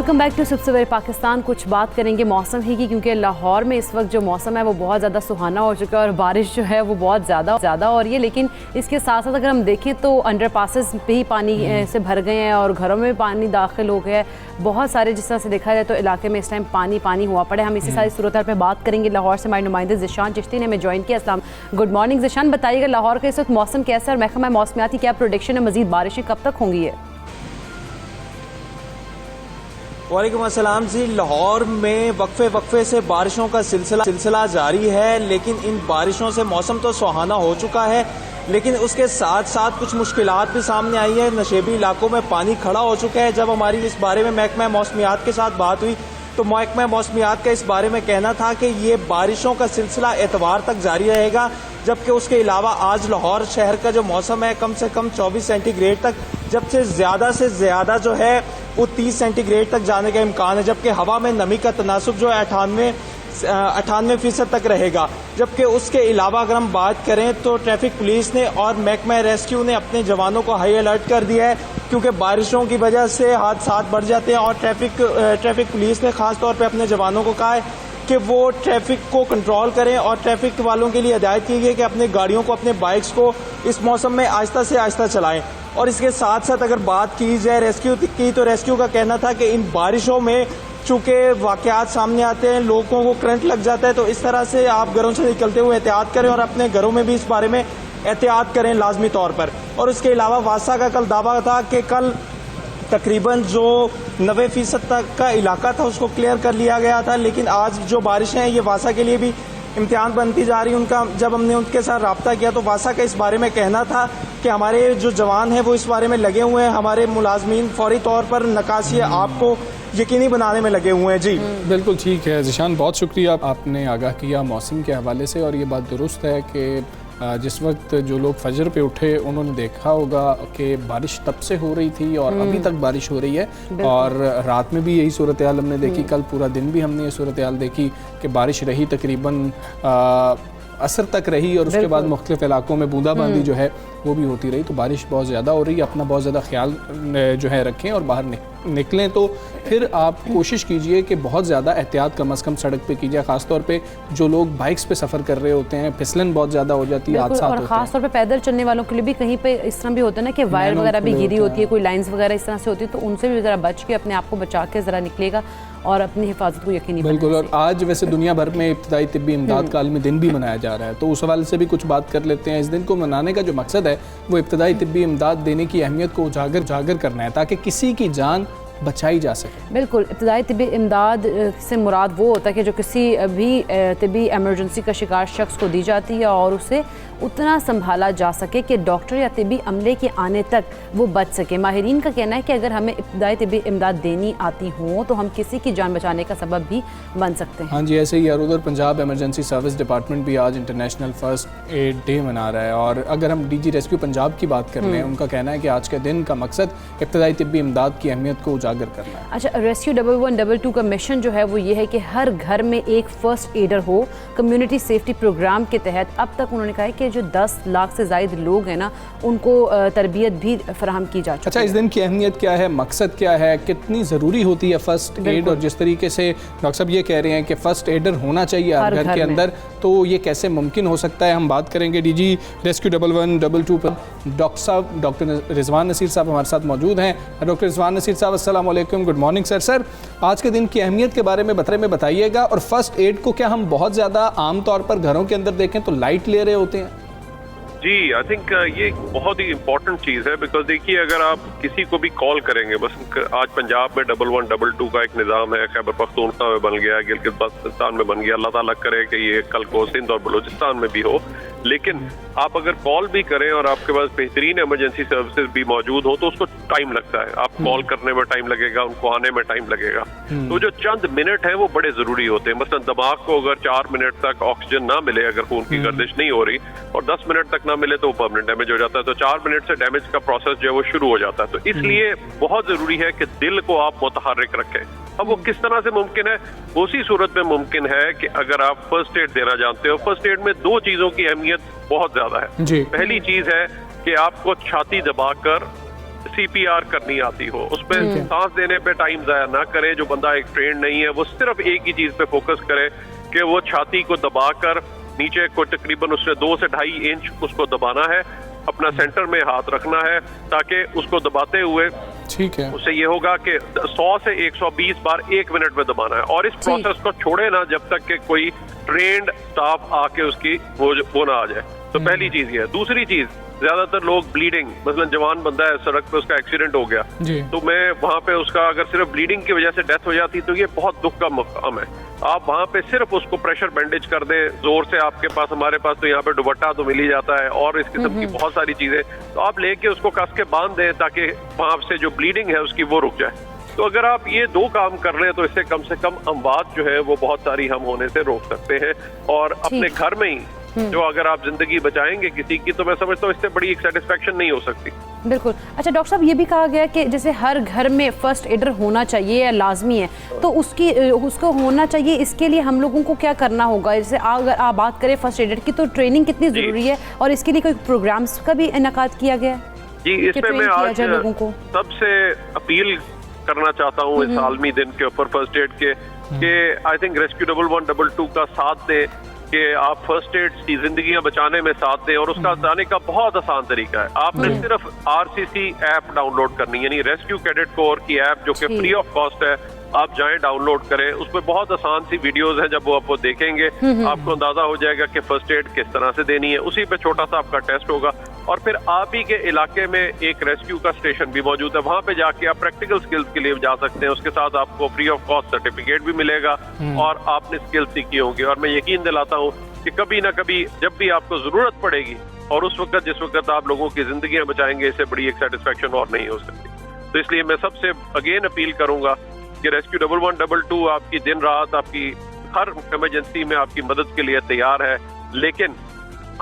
Welcome back to सबसे पाकिस्तान। कुछ बात करेंगे मौसम ही की, क्योंकि लाहौर में इस वक्त जो मौसम है वो बहुत ज़्यादा सुहाना हो चुका है और बारिश जो है वो बहुत ज़्यादा हो रही है। लेकिन इसके साथ साथ अगर हम देखें तो अंडर पासेस पे ही पानी से भर गए हैं और घरों में पानी दाखिल हो गया है। बहुत सारे जिस तरह से देखा जाए तो इलाके में इस टाइम पानी हुआ पड़े। हम इसी सारी सूरत पर बात करेंगे। लाहौर से हमारे नुमाइंदे ज़िशान चिश्ती ने हमें ज्वाइन किया। अस्सलाम, गुड मॉर्निंग ज़िशान। बताइएगा लाहौर का इस वक्त मौसम कैसा है और महकमा मौसमियात की क्या प्रोडिक्शन है, मज़ीद बारिशें कब तक होंगी है? वालेकुम अस्सलाम जी। लाहौर में वक्फे से बारिशों का सिलसिला जारी है, लेकिन इन बारिशों से मौसम तो सुहाना हो चुका है, लेकिन उसके साथ साथ कुछ मुश्किलात भी सामने आई है। नशेबी इलाकों में पानी खड़ा हो चुका है। जब हमारी इस बारे में महकमा मौसमियात के साथ बात हुई तो महकमा मौसमियात का इस बारे में कहना था कि ये बारिशों का सिलसिला एतवार तक जारी रहेगा, जबकि उसके अलावा आज लाहौर शहर का जो मौसम है कम से कम 24 सेंटीग्रेड तक, जब से ज़्यादा जो है वो 30 सेंटीग्रेड तक जाने का इम्कान है, जबकि हवा में नमी का तनासुब जो है 98% तक रहेगा। जबकि उसके अलावा अगर हम बात करें तो ट्रैफिक पुलिस ने और महकमा रेस्क्यू ने अपने जवानों को हाई अलर्ट कर दिया है, क्योंकि बारिशों की वजह से हादसा बढ़ जाते हैं। और ट्रैफिक पुलिस ने खास तौर पे अपने जवानों को कहा है कि वो ट्रैफिक को कंट्रोल करें और ट्रैफिक वालों के लिए हिदायत की गई है कि अपने गाड़ियों को, अपने बाइक्स को इस मौसम में आहिस्ता से आहिस्ता चलाएं। और इसके साथ साथ अगर बात की जाए रेस्क्यू की, तो रेस्क्यू का कहना था कि इन बारिशों में चूंकि वाकयात सामने आते हैं, लोगों को करंट लग जाता है, तो इस तरह से आप घरों से निकलते हुए एहतियात करें और अपने घरों में भी इस बारे में एहतियात करें लाजमी तौर पर। और इसके अलावा वासा का कल दावा था कि कल तकरीबन जो 90% तक का इलाका था उसको क्लियर कर लिया गया था, लेकिन आज जो बारिशें हैं ये वासा के लिए भी इम्तिहान बनती जा रही। उनका जब हमने उनके साथ रब्ता किया तो वासा का इस बारे में कहना था कि हमारे जो जवान हैं वो इस बारे में लगे हुए हैं, हमारे मुलाजमीन फौरी तौर पर नकाशी आपको यकीनी बनाने में लगे हुए हैं। जी बिल्कुल ठीक है ज़िशान, बहुत शुक्रिया आपने आगाह किया मौसम के हवाले से। और ये बात दुरुस्त है कि जिस वक्त जो लोग फजर पे उठे उन्होंने देखा होगा कि बारिश तब से हो रही थी और अभी तक बारिश हो रही है, और रात में भी यही सूरत हाल हमने देखी, कल पूरा दिन भी हमने ये सूरत हाल देखी कि बारिश रही तकरीबन असर तक रही, और उसके बाद मुख्तलिफ इलाकों में बूंदाबांदी जो है वो भी होती रही। तो बारिश बहुत ज़्यादा हो रही है, अपना बहुत ज़्यादा ख्याल जो है रखें और बाहर निकलें तो फिर आप कोशिश कीजिए कि बहुत ज़्यादा एहतियात कम अज़ कम सड़क पे कीजिए। ख़ासतौर पे जो लोग बाइक्स पे सफ़र कर रहे होते हैं, फिसलन बहुत ज़्यादा हो जाती है, हादसा होते हैं। खास तौर पे पैदल चलने वालों के लिए भी कहीं पे इस तरह भी होता है ना कि वायर वगैरह भी गिरी होती है, कोई लाइन्स वगैरह इस तरह से होती है, तो उनसे भी ज़रा बच के अपने आप को बचा के ज़रा निकलेगा और अपनी हिफाजत को यकीनी बनाए। बिल्कुल। और आज वैसे दुनिया भर में इब्तिदाई तिब्बी इमदाद का आलमी दिन भी मनाया जा रहा है, तो उस हवाले से भी कुछ बात कर लेते हैं। इस दिन को मनाने का जो मकसद है वो इब्तिदाई तिब्बी इमदाद देने की अहमियत को उजागर करना है, ताकि किसी की जान बचाई जा सके। बिल्कुल, इब्तिदाई तिब्बी इमदाद से मुराद वो होता है कि जो किसी भी तिब्बी एमरजेंसी का शिकार शख्स को दी जाती है और उसे उतना संभाला जा सके कि डॉक्टर या तिब्बी अमले के आने तक वो बच सके। माहिरीन का कहना है कि अगर हमें इब्तिदाई तिब्बी इमदाद देनी आती हो तो हम किसी की जान बचाने का सबब भी बन सकते हैं। हाँ जी, ऐसे ही उधर पंजाब एमरजेंसी सर्विस डिपार्टमेंट भी आज इंटरनेशनल फर्स्ट एड डे मना रहा है। और अगर हम DG रेस्क्यू पंजाब की बात कर लें, उनका कहना है कि आज के दिन का मकसद इब्तिदाई तिब्बी इमदाद की अहमियत को उजागर करना है। अच्छा, रेस्क्यू 1122 का मिशन जो है वो ये है कि हर घर में एक फर्स्ट एडर हो। कम्युनिटी सेफ्टी प्रोग्राम के तहत अब तक उन्होंने कहा है कि जो 10 लाख से ज़ायद लोग हैं ना, उनको तरबियत भी फराहम की जा चुकी है। अच्छा, इस दिन की अहमियत क्या है, मकसद क्या है, कितनी ज़रूरी होती है फ़र्स्ट एड, और जिस तरीके से डॉक्टर साहब ये कह रहे हैं कि फ़र्स्ट एडर होना चाहिए हर घर के अंदर, तो ये कैसे मुमकिन हो सकता है, हम बात करेंगे DG रेस्क्यू 1122 पर। डॉक्टर साहब, डॉक्टर रिजवान नसीर साहब हमारे साथ मौजूद हैं। डॉक्टर रिजवान नसीर साहब, अस्सलाम वालेकुम, गुड मॉर्निंग सर। सर, आज के दिन की अहमियत के बारे में बताइएगा। और फर्स्ट एड को क्या हम बहुत ज़्यादा आम तौर पर घरों के अंदर देखें तो लाइट ले रहे होते हैं? जी, आई थिंक ये बहुत ही इम्पोर्टेंट चीज़ है, बिकॉज देखिए अगर आप किसी को भी कॉल करेंगे, बस आज पंजाब में 1122 का एक निज़ाम है, खैबर पख्तूनख्वा में बन गया, गिलगित बाल्टिस्तान में बन गया, अल्लाह ताला करे कि ये कल को सिंध और बलूचिस्तान में भी हो। लेकिन आप अगर कॉल भी करें और आपके पास बेहतरीन एमरजेंसी सर्विसेज भी मौजूद हो तो उसको टाइम लगता है, आप कॉल करने में टाइम लगेगा, उनको आने में टाइम लगेगा। तो जो चंद मिनट हैं वो बड़े ज़रूरी होते हैं। मसलन दिमाग को अगर 4 मिनट तक ऑक्सीजन ना मिले, अगर खून की गर्दिश नहीं हो रही, और 10 मिनट तक ना मिले तो परमानेंट डैमेज हो जाता है। तो 4 मिनट से डैमेज का प्रोसेस जो है वो शुरू हो जाता है। तो इसलिए बहुत जरूरी है कि दिल को आप मुतहर्रिक रखें। अब वो किस तरह से मुमकिन है? उसी सूरत में मुमकिन है कि अगर आप फर्स्ट एड देना जानते हो। फर्स्ट एड में 2 चीजों की अहमियत बहुत ज्यादा है। पहली चीज है कि आपको छाती दबाकर CPR करनी आती हो, उसमें सांस देने पे टाइम जाया ना करे। जो बंदा एक ट्रेंड नहीं है वो सिर्फ एक ही चीज पे फोकस करे कि वो छाती को दबाकर नीचे को तकरीबन उससे 2 से 2.5 इंच उसको दबाना है, अपना सेंटर में हाथ रखना है, ताकि उसको दबाते हुए ठीक है, उससे ये होगा कि 100 से 120 बार 1 मिनट में दबाना है। और इस प्रोसेस को छोड़े ना जब तक कि कोई ट्रेंड स्टाफ आके उसकी वो ना आ जाए। तो पहली चीज ये है। दूसरी चीज, ज्यादातर लोग ब्लीडिंग, मतलब जवान बंदा है सड़क पे, उसका एक्सीडेंट हो गया, तो मैं वहां पे उसका अगर सिर्फ ब्लीडिंग की वजह से डेथ हो जाती तो ये बहुत दुख का मकाम है। आप वहां पे सिर्फ उसको प्रेशर बैंडेज कर दें जोर से, आपके पास, हमारे पास तो यहाँ पे दुपट्टा तो मिल ही जाता है और इस किस्म की बहुत सारी चीजें, तो आप लेके उसको कस के बांध दें ताकि वहां से जो ब्लीडिंग है उसकी वो रुक जाए। तो अगर आप ये 2 काम कर लें तो इससे कम से कम अमवात जो है वो बहुत सारी हम होने से रोक सकते हैं। और अपने घर में ही जो अगर आप जिंदगी बचाएंगे किसी की, तो मैं समझता हूँ इससे बड़ी एक सेटिस्फेक्शन नहीं हो सकती। बिल्कुल। अच्छा डॉक्टर साहब, ये भी कहा गया कि जैसे हर घर में फर्स्ट एडर होना चाहिए या लाजमी है, तो उसको होना चाहिए, इसके लिए हम लोगों को क्या करना होगा? जैसे अगर आप बात करें फर्स्ट एडर की, तो ट्रेनिंग कितनी जरूरी है और इसके लिए कोई प्रोग्राम्स का भी इनेकाद किया गया है? जी, इसमें मैं आज लोगों को सबसे अपील करना चाहता हूँ इस आलमी दिन के ऊपर फर्स्ट एड के, आई थिंक रेस्क्यू 11122 का साथ दें कि आप फर्स्ट एड की जिंदगियां बचाने में साथ दें। और उसका जाने का बहुत आसान तरीका है, आपने सिर्फ RCC ऐप डाउनलोड करनी, यानी रेस्क्यू कैडेट कोर की ऐप जो कि फ्री ऑफ कॉस्ट है। आप जाएं, डाउनलोड करें, उसमें बहुत आसान सी वीडियोस हैं। जब वो आप देखेंगे आपको अंदाजा हो जाएगा कि फर्स्ट एड किस तरह से देनी है। उसी पे छोटा सा आपका टेस्ट होगा और फिर आप ही के इलाके में एक रेस्क्यू का स्टेशन भी मौजूद है, वहां पे जाके आप प्रैक्टिकल स्किल्स के लिए जा सकते हैं। उसके साथ आपको फ्री ऑफ कॉस्ट सर्टिफिकेट भी मिलेगा और आपने स्किल्स सीखी होंगी। और मैं यकीन दिलाता हूँ कि कभी ना कभी जब भी आपको जरूरत पड़ेगी और उस वक्त जिस वक्त आप लोगों की जिंदगियां बचाएंगे, इससे बड़ी एक सेटिस्फेक्शन और नहीं हो सकती। तो इसलिए मैं सबसे अगेन अपील करूंगा कि रेस्क्यू 11122 आपकी दिन रात, आपकी हर इमरजेंसी में आपकी मदद के लिए तैयार है, लेकिन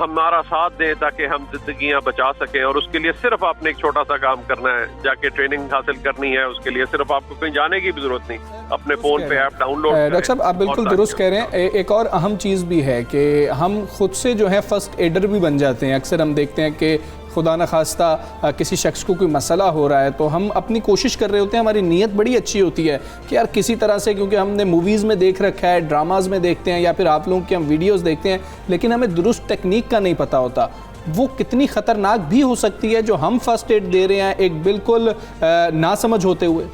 हमारा साथ दें ताकि हम जिंदगियां बचा सकें। और उसके लिए सिर्फ आपने एक छोटा सा काम करना है, जाके ट्रेनिंग हासिल करनी है। उसके लिए सिर्फ आपको कहीं जाने की भी जरूरत नहीं, अपने फोन पे ऐप डाउनलोड करें। डॉक्टर साहब, आप बिल्कुल दुरुस्त कह रहे हैं। एक और अहम चीज़ भी है कि हम खुद से जो है फर्स्ट एडर भी बन जाते हैं। अक्सर हम देखते हैं कि खुदा न खास्ता किसी शख्स को कोई मसला हो रहा है तो हम अपनी कोशिश कर रहे होते हैं, हमारी नीयत बड़ी अच्छी होती है कि यार किसी तरह से, क्योंकि हमने मूवीज़ में देख रखा है, ड्रामाज में देखते हैं या फिर आप लोगों की हम वीडियोस देखते हैं, लेकिन हमें दुरुस्त टेक्निक का नहीं पता होता। वो कितनी ख़तरनाक भी हो सकती है जो हम फर्स्ट एड दे रहे हैं एक बिल्कुल ना समझ होते हुए।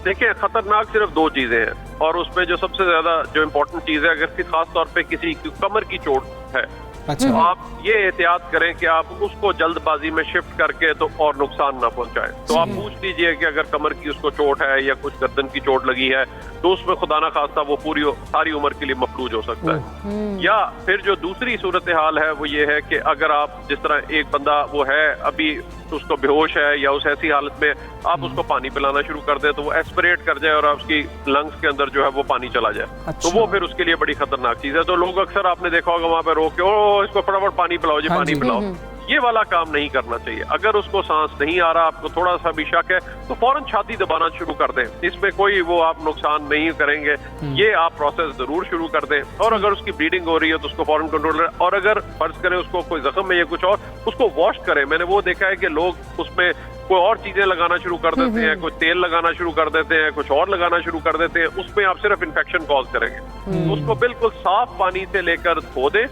देखिए, खतरनाक सिर्फ 2 चीजें हैं और उसमें जो सबसे ज्यादा जो इम्पोर्टेंट चीज है, अगर खास तौर पे किसी की कमर की चोट है, अच्छा, तो आप ये एहतियात करें कि आप उसको जल्दबाजी में शिफ्ट करके तो और नुकसान ना पहुंचाएं। तो आप पूछ लीजिए कि अगर कमर की उसको चोट है या कुछ गर्दन की चोट लगी है तो उसमें खुदा ना खास्ता वो पूरी सारी उम्र के लिए मफलूज हो सकता है। या फिर जो दूसरी सूरत हाल है वो ये है कि अगर आप जिस तरह एक बंदा वो है अभी उसको बेहोश है या उस ऐसी हालत में आप उसको पानी पिलाना शुरू कर दे तो वो एस्पिरेट कर जाए और उसकी लंग्स के अंदर जो है वो पानी चला जाए, अच्छा। तो वो फिर उसके लिए बड़ी खतरनाक चीज है। तो लोग अक्सर आपने देखा होगा वहां पे रोक के ओ इसको फटाफट पानी पिलाओ जी, पानी पिलाओ। ये वाला काम नहीं करना चाहिए। अगर उसको सांस नहीं आ रहा, आपको थोड़ा सा भी शक है, तो फौरन छाती दबाना शुरू कर दें। इसमें कोई वो आप नुकसान नहीं करेंगे। ये आप प्रोसेस जरूर शुरू कर दें। और अगर उसकी ब्लीडिंग हो रही है तो उसको फौरन कंट्रोल करें। और अगर फर्ज करें उसको कोई जख्म है या कुछ और, उसको वॉश करें। मैंने वो देखा है कि लोग उसमें कोई और चीजें लगाना शुरू कर देते हैं, कुछ तेल लगाना शुरू कर देते हैं, कुछ और लगाना शुरू कर देते हैं, उसमें आप सिर्फ इन्फेक्शन कॉज करेंगे। उसको बिल्कुल साफ पानी से लेकर धो दें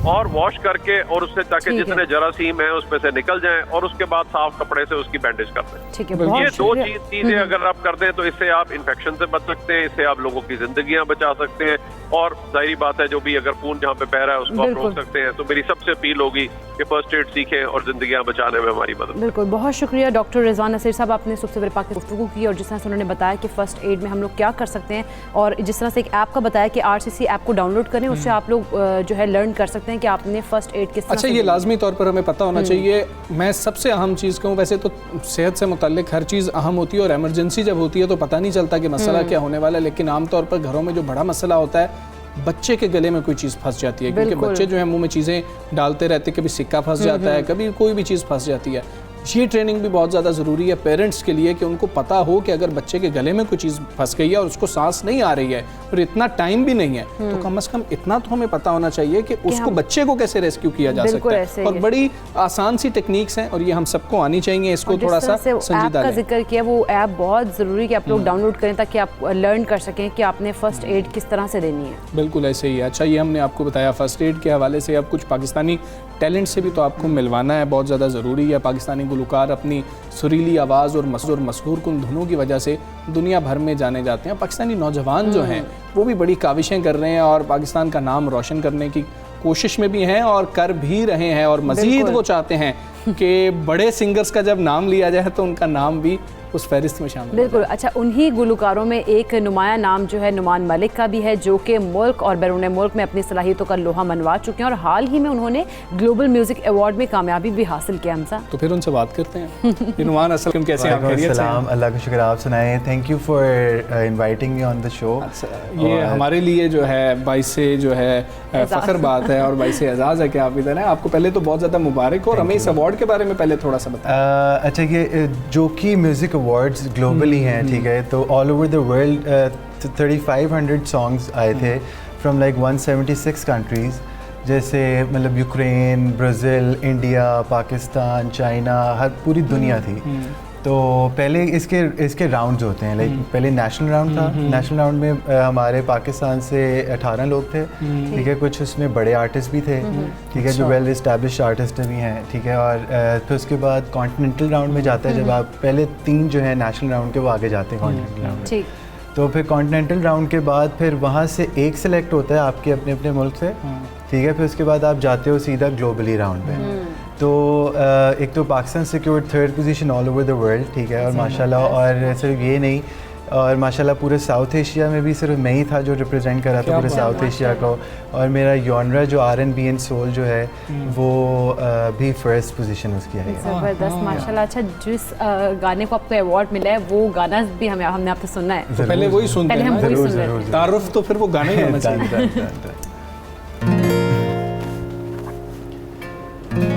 और वॉश करके और उससे ताकि जितने जरासीम है उसमें से निकल जाएं और उसके बाद साफ कपड़े से उसकी बैंडेज कर दें। ठीक है, ये 2 चीजें अगर आप कर दें तो इससे आप इन्फेक्शन से बच सकते हैं, इससे आप लोगों की जिंदगियां बचा सकते हैं। और जाहिर बात है जो भी अगर खून जहाँ पे बह रहा है उसको आप रोक सकते हैं। तो मेरी सबसे अपील होगी कि फर्स्ट एड सीखें और जिंदगियां बचाने में हमारी मदद। बिल्कुल, बहुत शुक्रिया डॉक्टर रिजवान नसीर साहब, आपने सुबह सवेरे पाक गुफ्तगू की और जिस तरह से उन्होंने बताया कि फर्स्ट एड में हम लोग क्या कर सकते हैं और जिस तरह से एक ऐप का बताया कि RCC ऐप को डाउनलोड करें, उससे आप लोग जो है लर्न कर सकते हैं कि आपने फर्स्ट एड किस तरह। अच्छा, ये लाजमी तौर पर हमें पता होना चाहिए। मैं सबसे अहम चीज़ कहूँ, वैसे तो सेहत से मुतल्लिक हर चीज़ अहम होती है और इमरजेंसी जब होती है तो पता नहीं चलता कि मसला क्या होने वाला है, लेकिन आमतौर पर घरों में जो बड़ा मसला होता है, बच्चे के गले में कोई चीज़ फंस जाती है, क्योंकि बच्चे जो है मुंह में चीज़ें डालते रहते, कभी सिक्का फंस जाता है, कभी कोई भी चीज़ फंस जाती है। ये ट्रेनिंग भी बहुत ज़्यादा ज़रूरी है पेरेंट्स के लिए कि उनको पता हो कि अगर बच्चे के गले में कोई चीज़ फंस गई है और उसको सांस नहीं आ रही है और इतना टाइम भी नहीं है, तो कम से कम इतना तो हमें पता होना चाहिए कि उसको बच्चे को कैसे रेस्क्यू किया जा सकता है। और बड़ी आसान सी टेक्निक्स हैं और ये हम सबको आनी चाहिए, इसको थोड़ा सा संजीदा का जिक्र किया, वो ऐप बहुत ज़रूरी कि आप लोग डाउनलोड करें ताकि आप लर्न कर सकें कि आपने फर्स्ट एड किस तरह से देनी है। बिल्कुल ऐसे ही है। अच्छा, ये हमने आपको बताया फर्स्ट एड के हवाले से। अब कुछ पाकिस्तानी टैलेंट से भी तो आपको मिलवाना है, बहुत ज़्यादा ज़रूरी है। पाकिस्तानी गुलकार अपनी सुरीली आवाज़ और मशहूर कुन धुनों की वजह से दुनिया भर में जाने जाते हैं। पाकिस्तानी नौजवान जो हैं वो भी बड़ी काविशें कर रहे हैं और पाकिस्तान का नाम रोशन करने की कोशिश में भी हैं और कर भी रहे हैं, और मज़ीद वो चाहते हैं कि बड़े सिंगर्स का जब नाम लिया जाए तो उनका नाम भी उस फहरिस्त में शामिल। बिल्कुल। अच्छा, उन्हीं गुलकारों में एक नुमाया नाम जो है नुमान मलिक का भी है, जो कि मुल्क और बैरून मुल्क में अपनी सलाहियतों का लोहा मनवा चुके हैं और हाल ही में उन्होंने ग्लोबल म्यूजिक अवार्ड में कामयाबी भी हासिल किया। हमसा तो फिर उनसे बात करते हैं। ये नुमान अस्सलाम, कैसे हैं आप? खैरियत से हैं? अल्लाह का शुक्र, आप सुनाएं। Thank you for inviting me on the show. ये हमारे लिए जो है बाइस से जो है फ़ख्र बात है और बाइस से एजाज़ है कि आप इधर हैं। आपको पहले तो बहुत ज़्यादा मुबारक हो और हमें इस अवार्ड के बारे में पहले थोड़ा सा बताएं। अच्छा, ये जो कि म्यूज़िक अवार्ड्स ग्लोबली हैं, ठीक है, तो all over the world 3500 songs आए थे फ्रॉम लाइक 176 कंट्रीज़, जैसे मतलब Ukraine, Brazil, India, Pakistan, China, हर पूरी दुनिया थी। तो पहले इसके राउंड्स होते हैं, लाइक पहले नेशनल राउंड था। नेशनल राउंड में हमारे पाकिस्तान से 18 लोग थे, ठीक है, कुछ उसमें बड़े आर्टिस्ट भी थे, ठीक है, जो वेल इस्टेब्लिश्ड आर्टिस्ट भी हैं, ठीक है। और फिर उसके बाद कॉन्टिनेंटल राउंड में जाता है, जब आप पहले 3 जो है नेशनल राउंड के वो आगे जाते हैं कॉन्टिनेंटल राउंड में। तो फिर कॉन्टिनेंटल राउंड के बाद फिर वहाँ से एक सेलेक्ट होता है आपके अपने अपने मुल्क से, ठीक है। फिर उसके बाद आप जाते हो सीधा ग्लोबली राउंड पे। तो एक तो Pakistan secured 3rd position all over the world, ठीक है, और माशाल्लाह, और सिर्फ ये नहीं, और माशाल्लाह पूरे साउथ एशिया में भी सिर्फ मैं ही था जो रिप्रेजेंट कर रहा था पूरे साउथ एशिया को। और मेरा जॉनरा जो R&B एंड सोल जो है वो भी 1st पोजीशन उसकी है। ज़बरदस्त, माशाल्लाह। अच्छा, जिस गाने को आपको अवार्ड मिला है वो गाना भी हमने आपसे सुनना है, तो पहले वही सुनते हैं। ज़रूर। तारुफ तो फिर वो गाना ही होना चाहिए।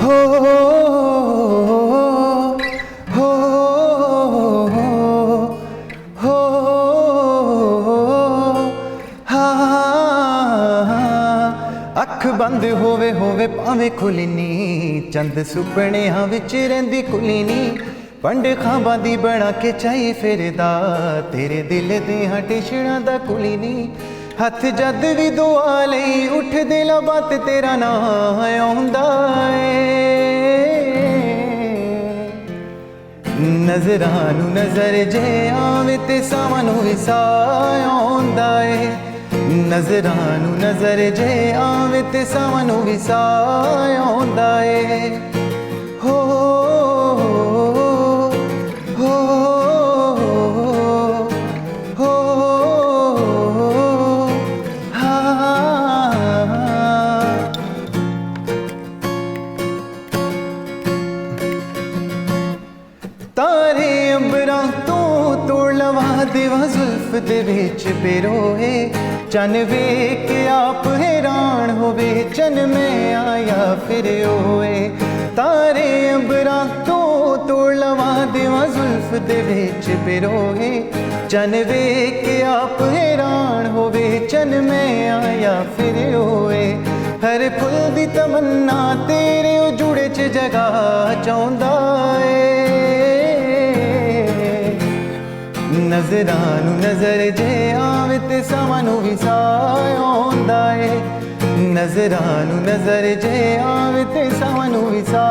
हो हो हो अख बंद होवे भावे खुली नी, चंद सुपनियां विच रहिंदी खुली नी, पंड खांबां दी बना के चाई फिरदा, तेरे दिल दे टिशणां दा कुली नी, हथ जद भी दुआ लई उठ दे बात तेरा ना आउंदा ए, नजरां नूं नजर जे आवे ते सावां नूं विसा आउंदा ए, नजरां नूं नजर जे आवे ते सावां नूं विसा आउंदा ए। हो तारे अंबरां तो तोड़ लवा देवा जुल्फ दे विच पिरोए, चन वेख के आप हैरान होवे, चन में आया फिर ओए। तारे अंबरां तो तोड़ लवा देवा जुल्फ दे विच पिरोए, चन वेख के आप हैरान होवे, चन में आया फिर ओए। हर फुल दी तमन्ना तेरे जुड़े च जगह चाहुंदा ए, नजरां नूं नजर जे आवे ते सावां नूं विसा आउंदा ए, नजरां नूं नजर जे आवे ते सावां नूं विसा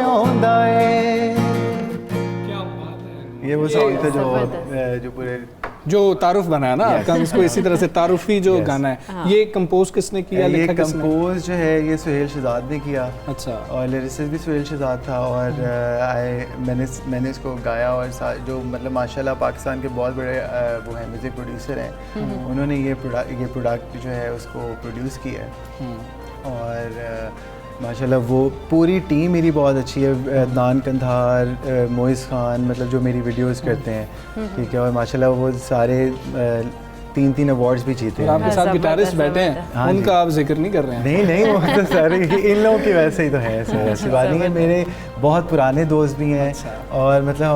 आउंदा ए। ये वो सॉन्ग था जो पूरे जो तारुफ बनाया ना आपका, इसको इसी तरह से तारुफी जो गाना है, ये कंपोज किसने किया? ये कंपोज जो है ये सुहेल शहजाद ने किया। अच्छा। और लिरिसिस्ट भी सुहेल शहजाद था, और मैंने इसको गाया, और जो मतलब माशाल्लाह पाकिस्तान के बहुत बड़े वो हैं म्यूज़िक प्रोड्यूसर हैं, उन्होंने ये प्रोडक्ट जो है उसको प्रोड्यूस किया है। और माशाल्लाह वो पूरी टीम मेरी बहुत अच्छी है, अदनान कंधार, मोइस खान, मतलब जो मेरी वीडियोस करते हैं, ठीक है, और माशाल्लाह वो सारे 3 अवार्ड्स भी जीते और हैं। आपके साथ जबरदस्त, गिटारिस्ट बैठे हैं, हाँ जी। उनका आप जिक्र नहीं कर रहे हैं। नहीं नहीं, वो तो सारे इन लोगों की वैसे ही तो है सर, ऐसी बात नहीं है। मेरे बहुत पुराने दोस्त भी हैं और मतलब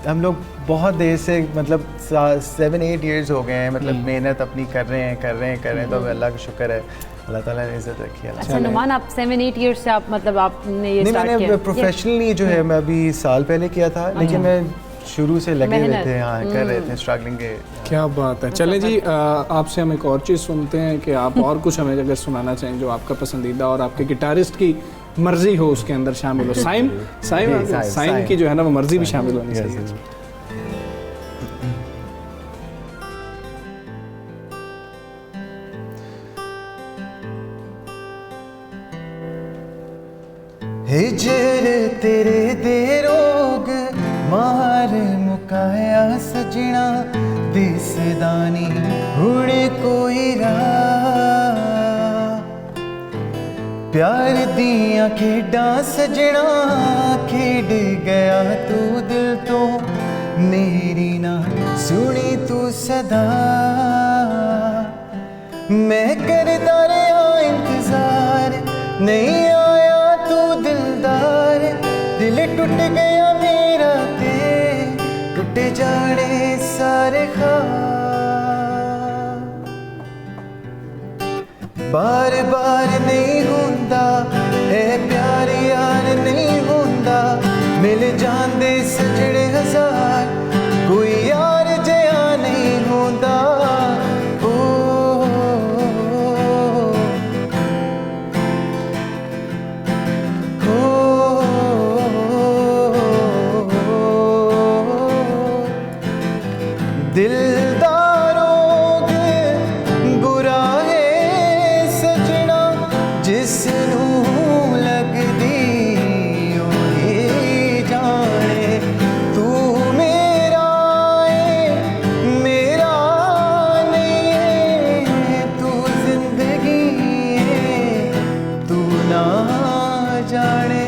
हम लोग बहुत देर से मतलब 7-8 ईयर्स हो गए हैं, मतलब मेहनत अपनी कर रहे हैं तो अल्लाह का शुक्र है, अल्लाह ताला ने इज्जत रखी है। अच्छा नुमान, आप 7-8 ईयर्स से आप मतलब आपने ये नहीं, स्टार्ट मैंने किया? प्रोफेशनली जो है मैं अभी साल पहले किया था, लेकिन मैं शुरू से लगे हुए मेहनत। थे, हाँ कर रहे थे, स्ट्रगलिंग के। क्या बात है। चलें जी, आपसे हम एक और चीज़ सुनते हैं कि आप और कुछ हमें अगर सुनाना चाहें जो आपका पसंदीदा और आपके गिटारिस्ट की मर्जी हो उसके अंदर शामिल हो। साइम साइम की जो है ना वो मर्जी भी शामिल होनी Yes, चाहिए। yes. हिजर तेरे दे रोग मार मुकाया सजना, दिसदानी हुड़ कोई राह, प्यार दियां खेडां सजना, खेड गया तू दिल तो मेरी ना सुनी तू सदा, मैं करता रहा इंतजार नहीं आया तू दिलदार, दिल टूट गया मेरा ते टूट जाने सारे ख्वाब, बार बार नहीं होंदा है प्यार यार नहीं होंदा, मिल जांदे सजड़े हजार कोई यार जया नहीं होंदा। ओ, दिलदारों के बुरा है सजना, जिसनू लगदी ओही जाने, तू मेरा है मेरा नहीं है, तू जिंदगी है तू ना जाने।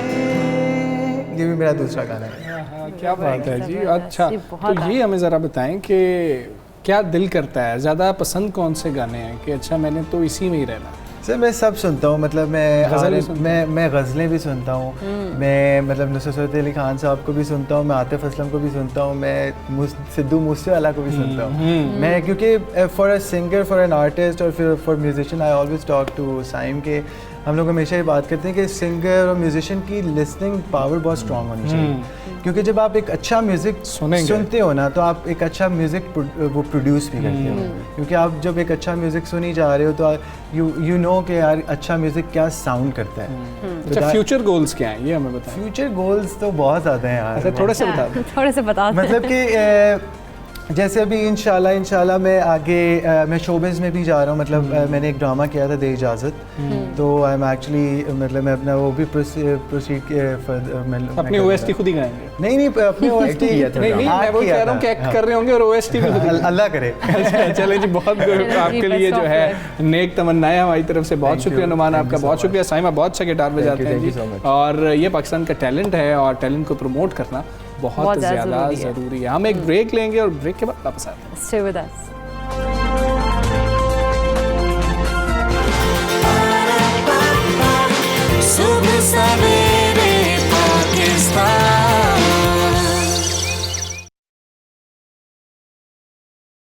ये भी मेरा दूसरा गाना है। हाँ, क्या बात है जी। अच्छा, ये बहुत तो ये हमें ज़रा बताएं कि क्या दिल करता है, ज़्यादा पसंद कौन से गाने हैं कि अच्छा मैंने तो इसी में ही रहना। सर मैं सब सुनता हूँ, मतलब गज़ल भी सुनते मैं गज़लें भी सुनता हूँ, मैं मतलब नुसरत अली खान साहब को भी सुनता हूँ, मैं आतिफ असलम को भी सुनता हूँ, मैं सिद्धू मूसेवाला को भी सुनता हूँ। मैं क्योंकि for a singer, for an artist और फिर for musician I always talk to साइम के हम लोग हमेशा ये बात करते हैं कि सिंगर और म्यूजिशियन की लिसनिंग पावर बहुत स्ट्रांग होनी चाहिए, क्योंकि जब आप एक अच्छा म्यूज़िक सुनते हो ना तो आप एक अच्छा म्यूज़िक वो प्रोड्यूस भी करते हो, क्योंकि आप जब एक अच्छा म्यूज़िक सुनी जा रहे हो तो यू नो कि यार अच्छा म्यूज़िक क्या साउंड करता है। अच्छा, फ्यूचर गोल्स क्या हैं ये हमें बताएं। फ्यूचर गोल्स तो बहुत ज़्यादा हैं यार। अच्छा, थोड़े से बता दें। थोड़े से बता दें। मतलब कि जैसे अभी इंशाल्लाह मैं आगे मैं शोबिज़ में भी जा रहा हूँ, मतलब मैंने एक ड्रामा किया था दे इजाज़त, तो आई एम एक्चुअली मतलब मैं अपना वो भी प्रोसीड अपनी ओएसटी खुद ही गाएंगे? नहीं अपने OST नहीं मैं वो कह रहा हूँ कि एक्ट कर रहे होंगे और ओएसटी भी खुद ही। अल्लाह करे। चलें जी, बहुत आपके लिए जो है नेक तमन्नाएं हमारी तरफ से। बहुत शुक्रिया नुमान आपका, बहुत शुक्रिया। साइमा बहुत अच्छा गिटार बजाते हैं जी, और ये पाकिस्तान का टैलेंट है और टैलेंट को प्रमोट करना बहुत ज़्यादा ज़रूरी है। हम एक ब्रेक लेंगे और ब्रेक के बाद वापस आते हैं। Stay with us.